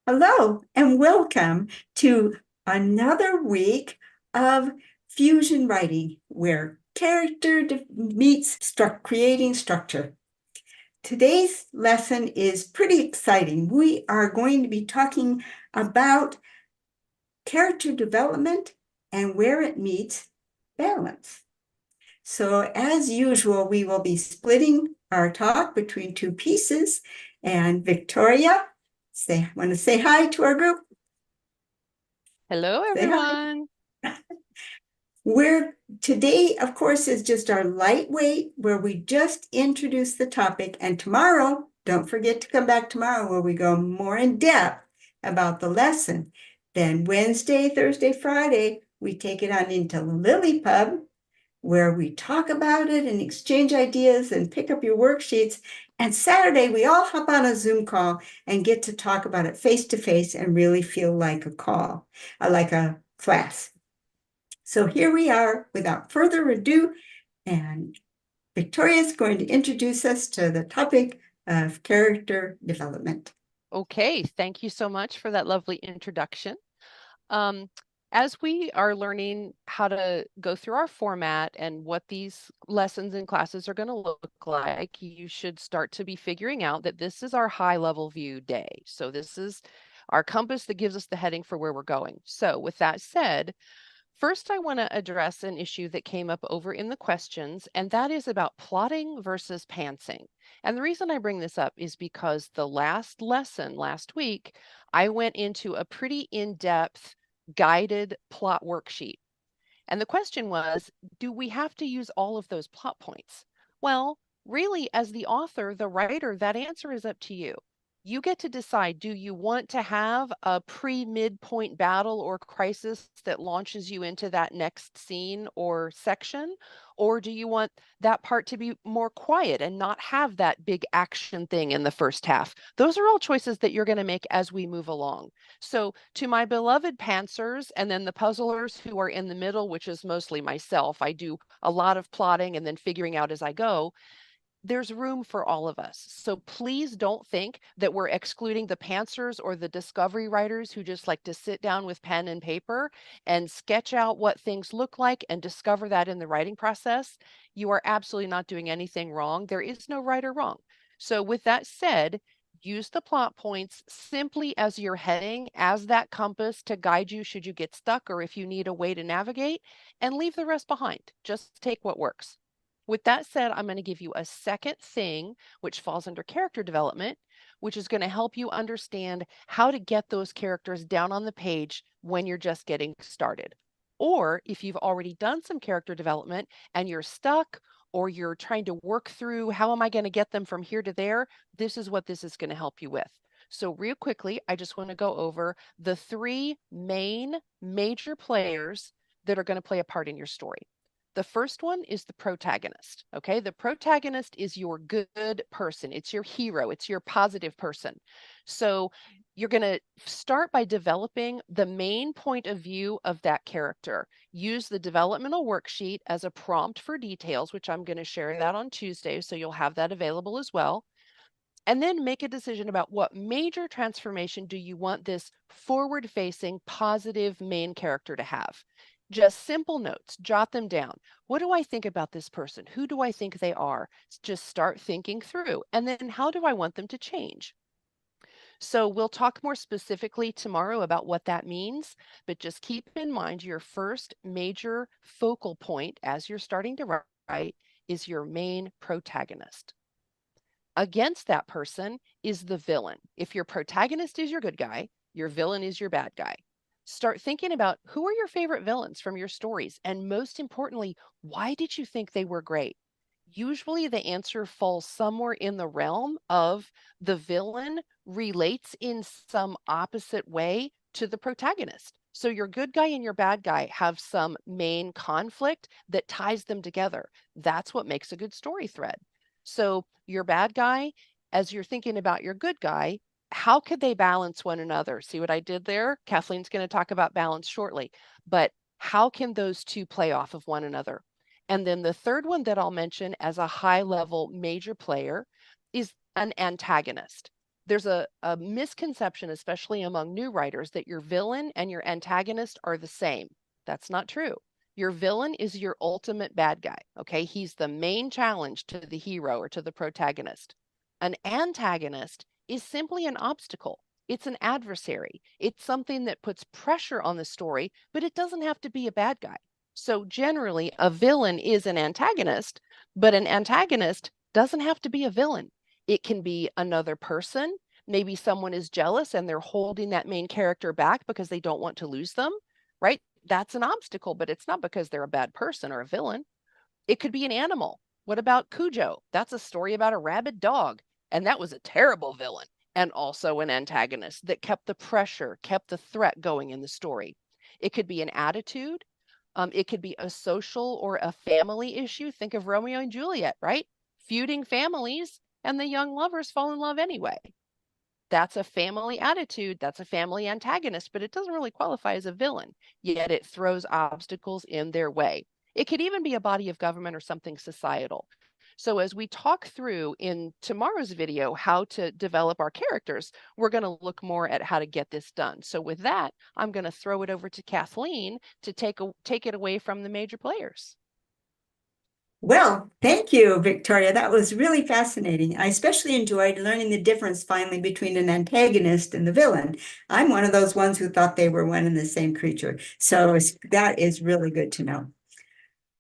Hello and welcome to another week of fusion writing where meets creating structure. Today's lesson is pretty exciting. We are going to be talking about character development and where it meets balance. So as usual, we will be splitting our talk between two pieces. And Victoria, want to say hi to our group? Hello, Say hi. everyone. We're today, of course, is just our lightweight where we just introduce the topic. And tomorrow, don't forget to come back tomorrow where we go more in depth about the lesson. Then Wednesday, Thursday, Friday, we take it on into the Lily Pub where we talk about it and exchange ideas and pick up your worksheets. And Saturday, we all hop on a Zoom call and get to talk about it face to face and really feel like a call, like a class. So here we are, without further ado, and Victoria is going to introduce us to the topic of character development. Okay, thank you so much for that lovely introduction. Um, as we are learning how to go through our format and what these lessons and classes are going to look like, you should start to be figuring out that this is our high level view day. So this is our compass that gives us the heading for where we're going. So with that said, first, I want to address an issue that came up over in the questions, and that is about plotting versus pantsing. And the reason I bring this up is because the last lesson last week, I went into a pretty in-depth guided plot worksheet. And the question was, do we have to use all of those plot points? Well, really, as the author, the writer, that answer is up to you. You get to decide, do you want to have a pre-midpoint battle or crisis that launches you into that next scene or section? Or do you want that part to be more quiet and not have that big action thing in the first half? Those are all choices that you're going to make as we move along. So to my beloved pantsers and then the puzzlers who are in the middle, which is mostly myself, I do a lot of plotting and then figuring out as I go. There's room for all of us. So please don't think that we're excluding the pantsers or the discovery writers who just like to sit down with pen and paper and sketch out what things look like and discover that in the writing process. You are absolutely not doing anything wrong. There is no right or wrong. So with that said, use the plot points simply as your heading, as that compass to guide you should you get stuck or if you need a way to navigate, and leave the rest behind. Just take what works. With that said, I'm going to give you a second thing, which falls under character development, which is going to help you understand how to get those characters down on the page when you're just getting started. Or if you've already done some character development and you're stuck or you're trying to work through how am I going to get them from here to there, this is what this is going to help you with. So real quickly, I just want to go over the three main major players that are going to play a part in your story. The first one is the protagonist. Okay. The protagonist is your good person. It's your hero. It's your positive person. So you're going to start by developing the main point of view of that character. Use the developmental worksheet as a prompt for details, which I'm going to share that on Tuesday. So you'll have that available as well. And then make a decision about what major transformation do you want this forward facing positive main character to have. Just simple notes, jot them down. What do I think about this person? Who do I think they are? Just start thinking through. And then how do I want them to change? So we'll talk more specifically tomorrow about what that means, but just keep in mind your first major focal point as you're starting to write is your main protagonist. Against that person is the villain. If your protagonist is your good guy, your villain is your bad guy. Start thinking about who are your favorite villains from your stories? And most importantly, why did you think they were great? Usually the answer falls somewhere in the realm of the villain relates in some opposite way to the protagonist. So your good guy and your bad guy have some main conflict that ties them together. That's what makes a good story thread. So your bad guy, as you're thinking about your good guy, how could they balance one another? See what I did there? Kathleen's going to talk about balance shortly, but how can those two play off of one another? And then the third one that I'll mention as a high level major player is an antagonist. there's a misconception, especially among new writers, that your villain and your antagonist are the same. That's not true. Your villain is your ultimate bad guy, okay? He's the main challenge to the hero or to the protagonist. An antagonist is simply an obstacle. It's an adversary. It's something that puts pressure on the story, but it doesn't have to be a bad guy. So generally, a villain is an antagonist, but an antagonist doesn't have to be a villain. It can be another person. Maybe someone is jealous and they're holding that main character back because they don't want to lose them, right? That's an obstacle, but it's not because they're a bad person or a villain. It could be an animal. What about Cujo? That's a story about a rabid dog, and that was a terrible villain and also an antagonist that kept the pressure, kept the threat going in the story. It could be an attitude. It could be a social or a family issue. Think of Romeo and Juliet, right? Feuding families, and the young lovers fall in love anyway. That's a family attitude. That's a family antagonist, but it doesn't really qualify as a villain, yet it throws obstacles in their way. It could even be a body of government or something societal. So as we talk through in tomorrow's video how to develop our characters, we're going to look more at how to get this done. So with that, I'm going to throw it over to Kathleen to take it away from the major players. Well, thank you, Victoria. That was really fascinating. I especially enjoyed learning the difference finally between an antagonist and the villain. I'm one of those ones who thought they were one and the same creature. So that is really good to know.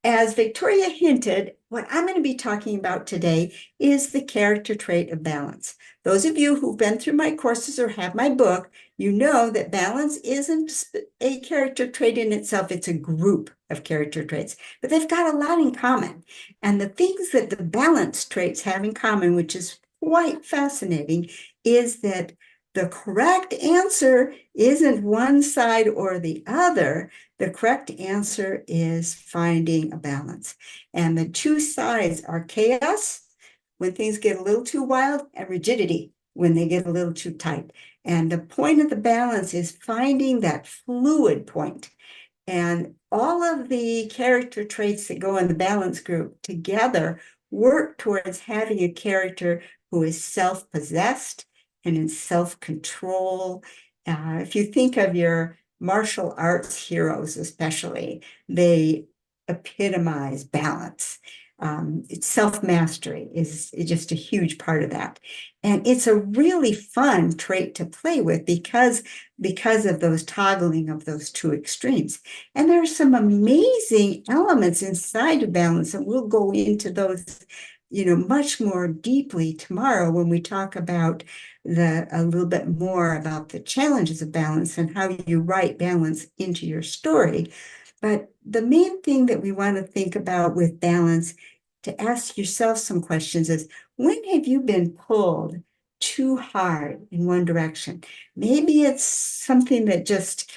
As Victoria hinted, what I'm going to be talking about today is the character trait of balance. Those of you who've been through my courses or have my book, you know that balance isn't a character trait in itself, it's a group of character traits, but they've got a lot in common. And the things that the balance traits have in common, which is quite fascinating, is that the correct answer isn't one side or the other. The correct answer is finding a balance. And the two sides are chaos when things get a little too wild and rigidity when they get a little too tight. And the point of the balance is finding that fluid point. And all of the character traits that go in the balance group together work towards having a character who is self-possessed and in self-control. If you think of your martial arts heroes, especially, they epitomize balance. Self-mastery is just a huge part of that. And it's a really fun trait to play with because of those toggling of those two extremes. And there are some amazing elements inside of balance, and we'll go into those, much more deeply tomorrow when we talk about a little bit more about the challenges of balance and how you write balance into your story. But the main thing that we want to think about with balance, to ask yourself some questions, is when have you been pulled too hard in one direction? Maybe it's something that just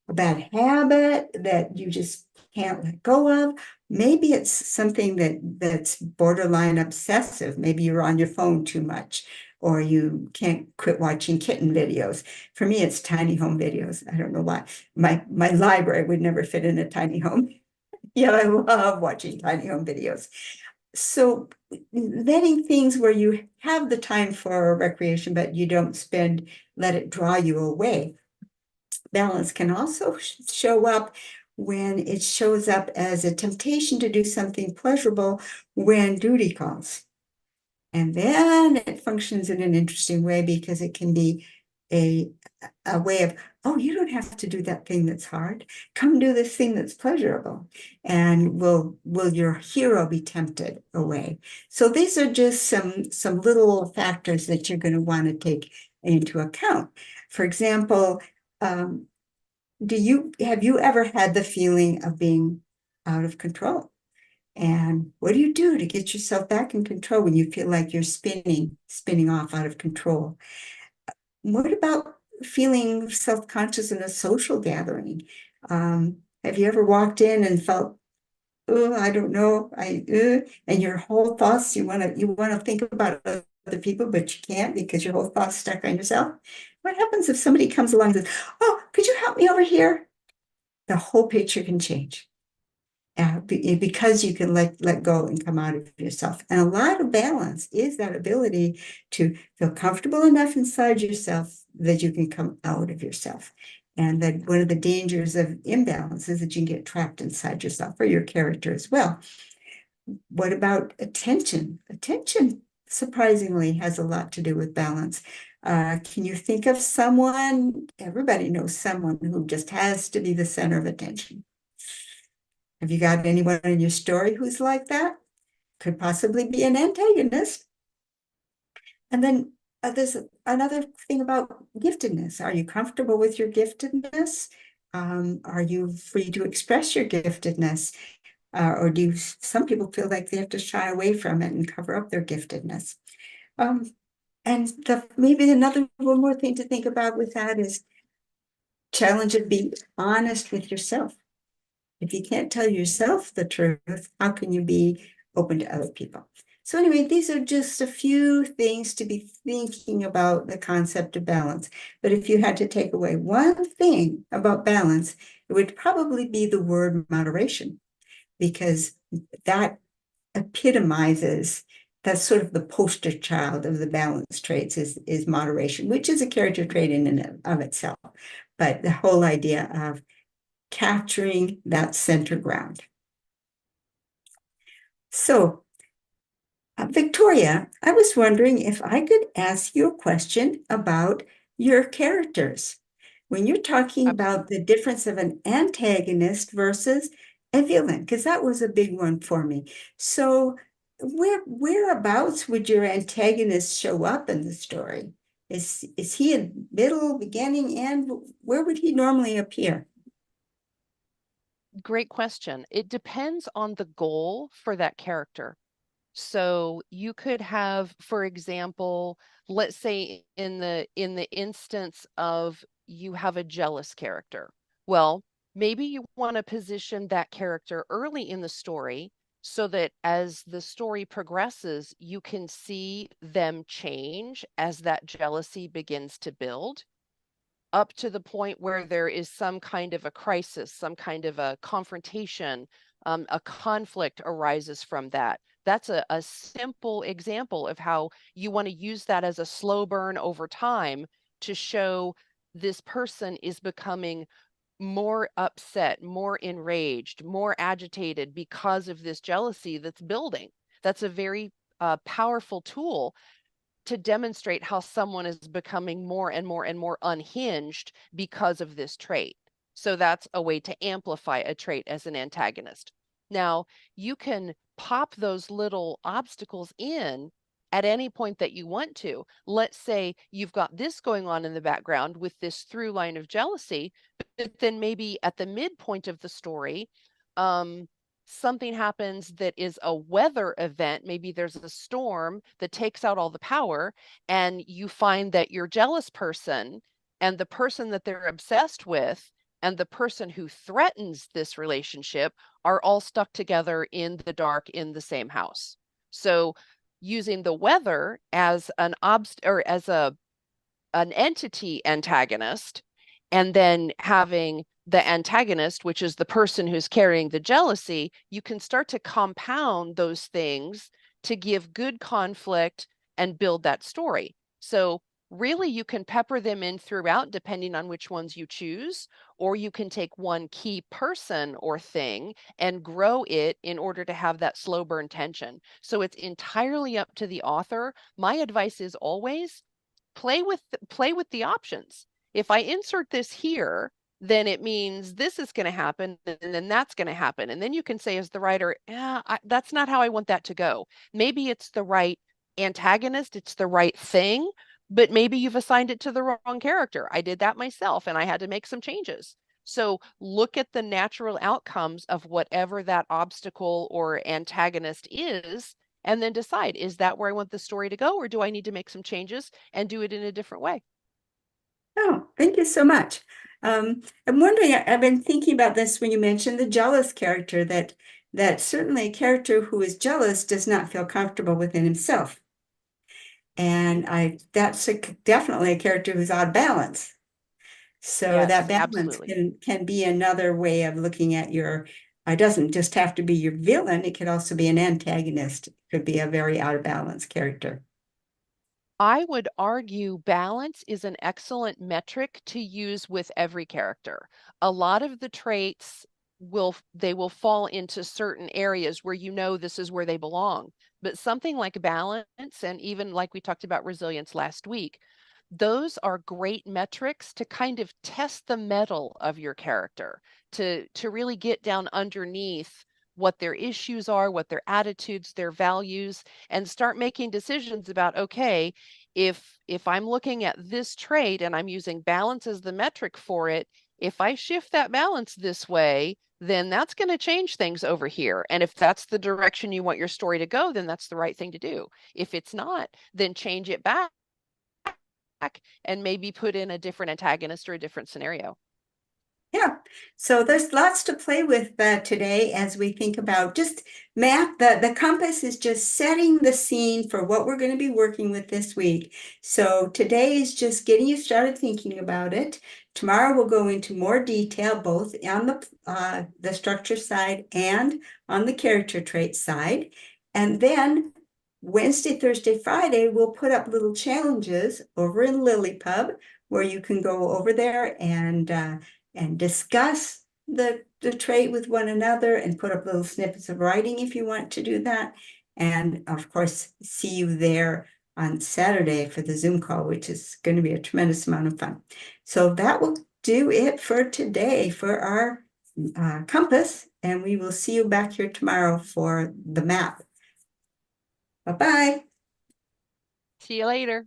a bad habit that you just can't let go of. Maybe it's something that's borderline obsessive. Maybe you're on your phone too much, or you can't quit watching kitten videos. For me, it's tiny home videos. I don't know why. My library would never fit in a tiny home. Yeah, I love watching tiny home videos. So letting things where you have the time for recreation, but you don't let it draw you away. Balance can also show up when it shows up as a temptation to do something pleasurable when duty calls. And then it functions in an interesting way because it can be a way of, oh, you don't have to do that thing that's hard. Come do this thing that's pleasurable. And will your hero be tempted away? So these are just some little factors that you're going to want to take into account. For example, have you ever had the feeling of being out of control? And what do you do to get yourself back in control when you feel like you're spinning off out of control? What about feeling self-conscious in a social gathering? Have you ever walked in and felt, oh, I don't know, and your whole thoughts, you want to think about other people, but you can't because your whole thoughts stuck on yourself? What happens if somebody comes along and says, oh, could you help me over here? The whole picture can change. because you can let go and come out of yourself. And a lot of balance is that ability to feel comfortable enough inside yourself that you can come out of yourself. And that one of the dangers of imbalance is that you can get trapped inside yourself or your character as well. What about attention? Attention, surprisingly, has a lot to do with balance. Can you think of someone? Everybody knows someone who just has to be the center of attention. Have you got anyone in your story who's like that? Could possibly be an antagonist. And then there's another thing about giftedness. Are you comfortable with your giftedness? Are you free to express your giftedness? Or do some people feel like they have to shy away from it and cover up their giftedness? Um, and maybe one more thing to think about with that is challenge of being honest with yourself. If you can't tell yourself the truth, how can you be open to other people? So anyway, these are just a few things to be thinking about the concept of balance. But if you had to take away one thing about balance, it would probably be the word moderation, because that epitomizes, that's sort of the poster child of the balance traits is moderation, which is a character trait in and of itself. But the whole idea of capturing that center ground. So, Victoria, I was wondering if I could ask you a question about your characters. When you're talking about the difference of an antagonist versus a villain, because that was a big one for me. So, whereabouts would your antagonist show up in the story? Is he in middle, beginning, end? Where would he normally appear? Great question. It depends on the goal for that character. So you could have, for example, let's say in the instance of you have a jealous character. Well, maybe you want to position that character early in the story so that as the story progresses, you can see them change as that jealousy begins to build up to the point where there is some kind of a crisis, some kind of a confrontation, a conflict arises from that. That's a simple example of how you want to use that as a slow burn over time to show this person is becoming more upset, more enraged, more agitated because of this jealousy that's building. That's a very powerful tool to demonstrate how someone is becoming more and more and more unhinged because of this trait. So that's a way to amplify a trait as an antagonist. Now, you can pop those little obstacles in at any point that you want to. Let's say you've got this going on in the background with this through line of jealousy, but then maybe at the midpoint of the story, um, something happens that is a weather event. Maybe there's a storm that takes out all the power, and you find that your jealous person and the person that they're obsessed with and the person who threatens this relationship are all stuck together in the dark in the same house. So using the weather as an entity antagonist, and then having the antagonist, which is the person who's carrying the jealousy, you can start to compound those things to give good conflict and build that story. So really you can pepper them in throughout depending on which ones you choose, or you can take one key person or thing and grow it in order to have that slow burn tension. So it's entirely up to the author. My advice is always play with the options. If I insert this here, then it means this is going to happen and then that's going to happen. And then you can say as the writer, yeah, that's not how I want that to go. Maybe it's the right antagonist, it's the right thing, but maybe you've assigned it to the wrong character. I did that myself and I had to make some changes. So look at the natural outcomes of whatever that obstacle or antagonist is, and then decide, is that where I want the story to go, or do I need to make some changes and do it in a different way? Oh, thank you so much. I'm wondering, I've been thinking about this when you mentioned the jealous character, that certainly a character who is jealous does not feel comfortable within himself. And that's definitely a character who's out of balance. So that Yes, balance absolutely. can be another way of looking at your It doesn't just have to be your villain. It could also be an antagonist. It could be a very out of balance character. I would argue balance is an excellent metric to use with every character. A lot of the traits will fall into certain areas where you know this is where they belong. But something like balance, and even like we talked about resilience last week, those are great metrics to kind of test the mettle of your character, to really get down underneath what their issues are, what their attitudes, their values, and start making decisions about, okay, if I'm looking at this trait and I'm using balance as the metric for it, if I shift that balance this way, then that's going to change things over here. And if that's the direction you want your story to go, then that's the right thing to do. If it's not, then change it back and maybe put in a different antagonist or a different scenario. Yeah, so there's lots to play with today as we think about just map. The compass is just setting the scene for what we're going to be working with this week. So today is just getting you started thinking about it. Tomorrow we'll go into more detail, both on the structure side and on the character trait side. And then Wednesday, Thursday, Friday, we'll put up little challenges over in Lily Pub where you can go over there and discuss the trait with one another and put up little snippets of writing if you want to do that. And of course, see you there on Saturday for the Zoom call, which is going to be a tremendous amount of fun. So that will do it for today for our compass. And we will see you back here tomorrow for the map. Bye-bye. See you later.